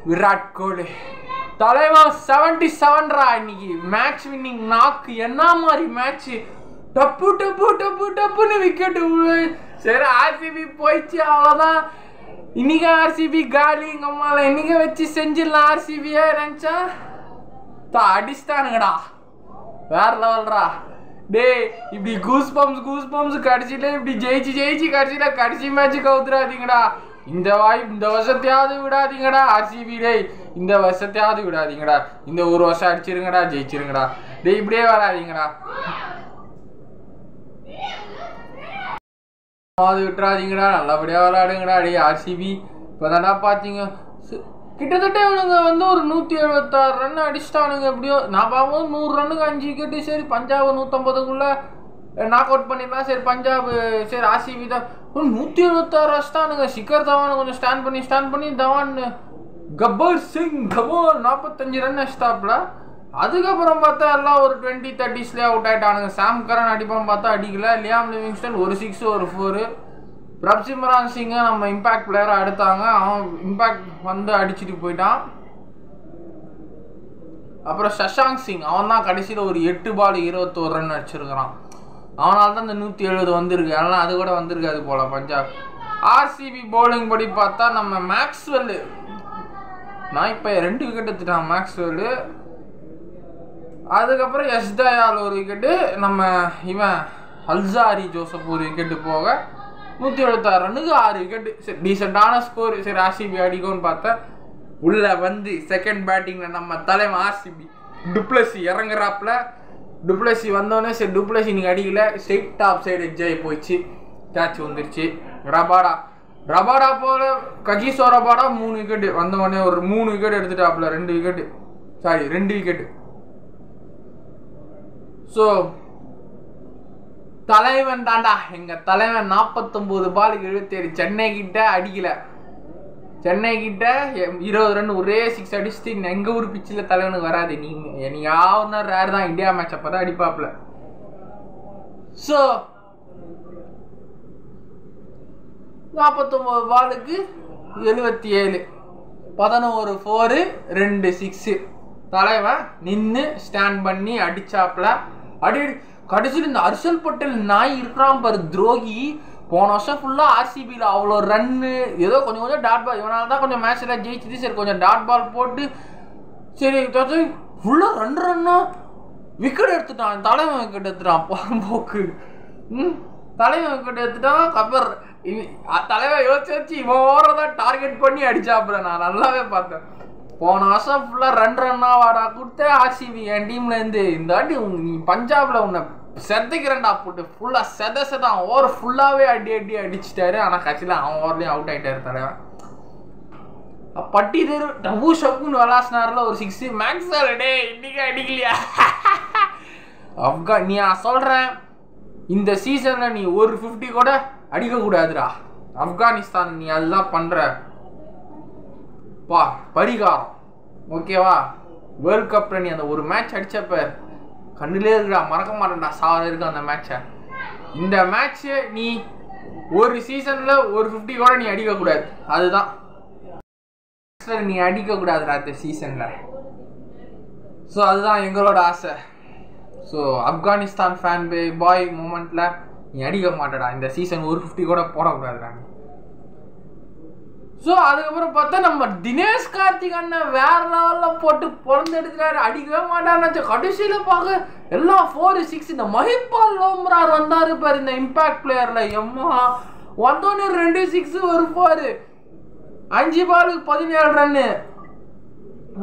விராட் கோலி தலைவா 77 இன்னைக்கு match winning நாக்கு. என்ன மாதிரி மேட்ச், டப்பு டப்பு டப்பு டப்புன்னு விக்கெட். சரி ஆர்சிபி போயிடுச்சு, அவ்வளோதான். இன்னைக்கு ஆர்சிபி காலி. எங்க அம்மால இன்னைக்கு வச்சு செஞ்சிடலாம் ஆர்சிபியா நினைச்சா அடிச்சிட்டானுங்கடா. வேற லெவல்ரா டே. இப்படி கூஸ் பம்ஸ் கடைசியில இப்படி ஜெயிச்சு கடைசியில கடைசி மேட்ச் கவுத்துறாதீங்கடா. இந்த வருஷத்தையாவது விடாதீங்கடா ஆர்சிபி. டே இந்த வருஷத்தையாவது விடாதீங்கடா. இந்த ஒரு வருஷம் அடிச்சிருங்கடா, ஜெயிச்சிருங்கடா. டே இப்படியே வராதீங்கடா, விட்டுறாதீங்கடா. நல்லபடியா விளையாடுங்கடா. டே ஆர்சிபி இப்பதான்டா பாத்தீங்க கிட்டத்தட்ட இவனுங்க வந்து ஒரு 176 ரன் அடிச்சிட்டானுங்க. எப்படியோ நான் பார்க்கும்போது 100 ரன்னுக்கு 5 விக்கெட்டு. சரி பஞ்சாப் 150க்குள்ள நாக் அவுட் பண்ணிடலாம். சரி பஞ்சாப் சரி ஆர்சிபி தான் 176 அடிச்சிட்டானுங்க. சிக்கர் தவான் கொஞ்சம் ஸ்டாண்ட் பண்ணி தவான் கப்பர் சிங் 45 ரன் அடிச்சிட்டாப்ல. அதுக்கப்புறம் பார்த்தா எல்லாம் ஒரு 20-30ஸ்லேயே அவுட் ஆகிட்டானுங்க. சாம் கரன் அடிப்பான்னு பார்த்தா அடிக்கல. லியாம் லிவிங்ஸ்டன் ஒரு 6 ஒரு 4. பிரப்சிம்ரான் சிங்கை நம்ம இம்பேக்ட் பிளேயராக எடுத்தாங்க. அவன் இம்பேக்ட் வந்து அடிச்சுட்டு போயிட்டான். அப்புறம் சஷாங்க் சிங் அவன் தான் கடைசியில் ஒரு 8 பால் 21 ரன் அடிச்சிருக்கிறான். அவனால தான் இந்த 170 வந்திருக்கு. அதனால் அது கூட வந்திருக்காது போல பஞ்சாப். ஆர்சிபி பவுலிங் படி பார்த்தா நம்ம மேக்ஸ்வெல் நான் இப்போ 2 விக்கெட் எடுத்துட்டான் மேக்ஸ்வெல். அதுக்கப்புறம் யஷ்தயால் ஒரு விக்கெட்டு. நம்ம இவன் அல்சாரி ஜோசப் ஒரு விக்கெட்டு போக 176 ரன்னுக்கு 6 விக்கெட்டு. சரி டீசெண்டான ஸ்கோர். சரி ஆர்சிபி அடிக்கும்னு பார்த்தா உள்ள வந்து செகண்ட் பேட்டிங்ல நம்ம தலைவன் ஆர்சிபி டுப்ளசி இறங்குறாப்புல. டுப்ளசி வந்தோடனே சரி டுப்ளசி இன்னைக்கு அடிக்கல. ஸ்ட்ரெயிட் டாப் சைடு எட்ஜாகி போயிடுச்சு, கேட்ச் வந்துருச்சு. ரபாடா போல ககிசோ ரபாடா 3 விக்கெட்டு வந்தவொடனே ஒரு 3 விக்கெட் எடுத்துட்டாப்புல. 2 விக்கெட்டு. ஸோ தலைவன் தாண்டா எங்க தலைவன் 49 பாலுக்கு 77. சென்னை கிட்ட அடிக்கல. சென்னை கிட்ட 20 ரன் ஒரே 6 அடிச்சுட்டு எங்க ஊர் பிச்சில் தலைவனுக்கு வராது. நீங்க யாருன்னா ரேர் தான் இந்தியா மேட்ச் அப்பதான் அடிப்பாப்ல. ஸோ 49 பாலுக்கு 77, 11 4 2 6. தலைவன் நின்று ஸ்டாண்ட் பண்ணி அடிச்சாப்ல. கடைசியில் இந்த ஹர்ஷல் பட்டேல் நாய் இருக்கிறான் பாரு துரோகி. போன வருஷம் ஃபுல்லாக ஆர்சிபியில் அவ்வளோ ரன்னு ஏதோ கொஞ்சம் டாட் பால். இவனால தான் கொஞ்சம் மேட்ச்சில் ஜெயிச்சுது. சரி கொஞ்சம் டாட் பால் போட்டு சரி ஃபுல்லாக ரன்னா விக்கெட் எடுத்துட்டான். தலைவன் விக்கெட் எடுத்துட்டான் போக்கு. தலைவன் விக்கெட் எடுத்துட்டான். அப்புறம் தலைவன் யோசிச்சு இவன் ஓவரதான் டார்கெட் பண்ணி அடிச்சாப்புல. நான் நல்லாவே பார்த்தேன். போன வருஷம் ஃபுல்லாக ரன்னா வாடா கொடுத்தே ஆர்சிபி என் டீம்லேருந்து. இந்த வாட்டி நீ பஞ்சாபில் உன்னை செதைக்கிறேன்டா போட்டு ஃபுல்லாக செதான் ஓவர் ஃபுல்லாகவே அடிச்சிட்டாரு. ஆனால் கட்சியில் அவன் ஓவர்லேயும் அவுட் ஆகிட்டாரு தலைவன். பட்டி தெரு டபு ஷப்புன்னு விளாசினார்ல ஒரு 6. மேக்ஸ்வெல் டே இன்னைக்கு அடிக்கலையா நீ சொல்கிறேன் இந்த சீசனில் நீ ஒரு 50 கூட அடிக்கக்கூடாதுடா. ஆப்கானிஸ்தான் நீ அதெல்லாம் பண்ணுற பரிகாரம் ஓகேவா. வேர்ல்ட் கப்ல நீ அந்த ஒரு மேட்ச் அடிச்சப்ப கண்ணுலே இருக்கா, மறக்க மாட்டேன்டா, சாவர இருக்கு அந்த மேட்சை. இந்த மேட்ச் நீ ஒரு சீசன்ல ஒரு 50 கூட நீ அடிக்க கூடாது. அதுதான் நீ அடிக்க கூடாதுடா இந்த சீசன்ல. ஸோ அதுதான் எங்களோட ஆசை. ஸோ ஆப்கானிஸ்தான் ஃபேன் பாய் மூமெண்ட்ல நீ அடிக்க மாட்டடா இந்த சீசன். ஒரு 50 கூட போடக்கூடாதுடா. ஸோ அதுக்கப்புறம் பார்த்தா நம்ம தினேஷ் கார்த்திக் அண்ணன் வேற லெவலில் போட்டு பிறந்து எடுத்துட்டாரு. அடிக்கவே மாட்டான்னு கடைசியில் பார்க்க எல்லாம் 4 6. இந்த மஹிபால் லோம்ரார் வந்தாரு பாரு இந்த இம்பாக்ட் பிளேயர்ல. எம்மா வந்தோன்னு 2 6 ஒரு 4 5 பாலுக்கு 17 ரன்னு.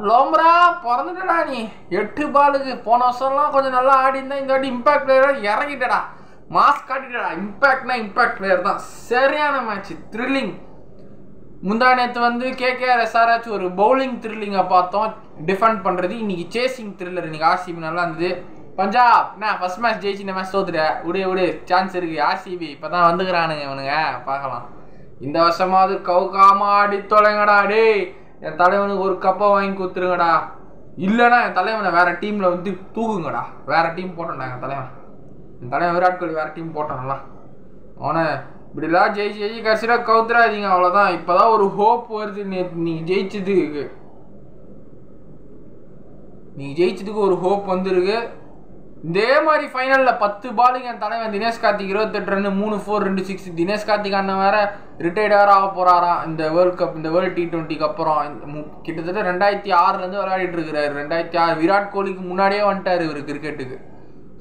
லோம்ரா பிறந்துட்டடா நீ 8 பாலுக்கு. போன வருஷம்லாம் கொஞ்சம் நல்லா ஆடி இருந்தா இந்த வாட்டி இம்பாக்ட் பிளேயர் இறங்கிட்டடா, மாஸ் காட்டிட்டடா. இம்பாக்ட்னா இம்பாக்ட் பிளேயர் தான். சரியான மேட்ச், த்ரில்லிங். முந்தா நேற்று வந்து கேகேஆர் எஸ்ஆர்ஹெச் ஒரு பவுலிங் த்ரில்லிங்கை பார்த்தோம், டிஃபெண்ட் பண்ணுறது. இன்னைக்கு சேசிங் த்ரில்லர். இன்னைக்கு ஆர்சிபி நல்லா இருந்தது. பஞ்சாப் என்ன ஃபர்ஸ்ட் மேட்ச் ஜெயிச்சு இந்த மேட்ச் தோத்துட்ட, விடு சான்ஸ் இருக்கு. ஆர்சிபி இப்போ தான் வந்துக்கிறானுங்க இவனுங்க, பார்க்கலாம். இந்த வருஷமாவது கவுக்காம அடி தொலைங்கடா. டே என் தலைவனுக்கு ஒரு கப்பை வாங்கி கொடுத்துருங்கடா. இல்லைன்னா என் தலைவனை வேற டீமில் வந்து தூக்குங்கடா. வேற டீம் போட்டோம்டா என் தலைவன் விராட் கோலி வேற டீம் போட்டோம்ல. அவனை இப்படிலாம் ஜெயிச்சு கடைசியில் கவுத்துறாதீங்க, அவ்வளோதான். இப்போதான் ஒரு ஹோப் வருது. நீ ஜெயிச்சது நீங்கள் ஜெயிச்சதுக்கு ஒரு ஹோப் வந்துருக்கு. இதே மாதிரி ஃபைனலில் 10 பாலுக்கு என் தலைவன் தினேஷ் கார்த்திக் 28 ரன் 3 4 2 6. தினேஷ் கார்த்திக் அண்ணன் வேற ரிட்டையர்டாக ஆக போகிறாராம் இந்த வேர்ல்ட் கப், இந்த வேர்ல்டு T20க்கு அப்புறம். கிட்டத்தட்ட 2006 விளையாடிட்டு இருக்கிறாரு. 2006 விராட் கோலிக்கு முன்னாடியே வந்துட்டார் இவர் கிரிக்கெட்டுக்கு.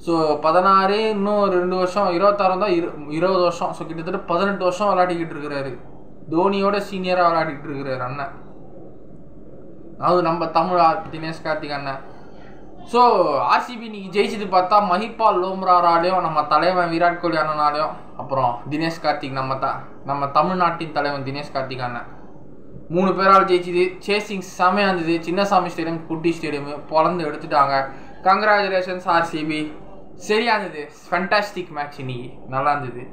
ஸோ 16 இன்னும் 2 வருஷம் 26 தான் 20 வருஷம். ஸோ கிட்டத்தட்ட 18 வருஷம் விளையாடிக்கிட்டு இருக்கிறாரு. தோனியோட சீனியராக விளையாடிட்டு இருக்கிறாரு அண்ணன். அது நம்ம தமிழ் தினேஷ் கார்த்திக் அண்ணன். ஸோ ஆர்சிபி இன்னைக்கு ஜெயிச்சது பார்த்தா மஹிபால் லோம்ராராலையும் நம்ம தலைவன் விராட் கோலி அண்ணனாலையும் அப்புறம் தினேஷ் கார்த்திக் நம்ம தமிழ்நாட்டின் தலைவன் தினேஷ் கார்த்திக் அண்ணன் 3 பேரால் ஜெயிச்சுது. சேசிங் செமையாக இருந்தது. சின்னசாமி ஸ்டேடியம் குட்டி ஸ்டேடியம் பொழந்து எடுத்துட்டாங்க. Congratulations RCB. சரியா இருந்தது. ஃபேண்டாஸ்டிக் மேட்ச் இன்னைக்கு நல்லா இருந்தது.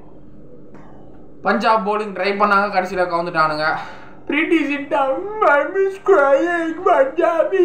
பஞ்சாப் போலிங் ட்ரை பண்ணாங்க, கடைசியில் கவுந்துட்டானுங்க. Pretty sit down, I'm crying, Punjabi,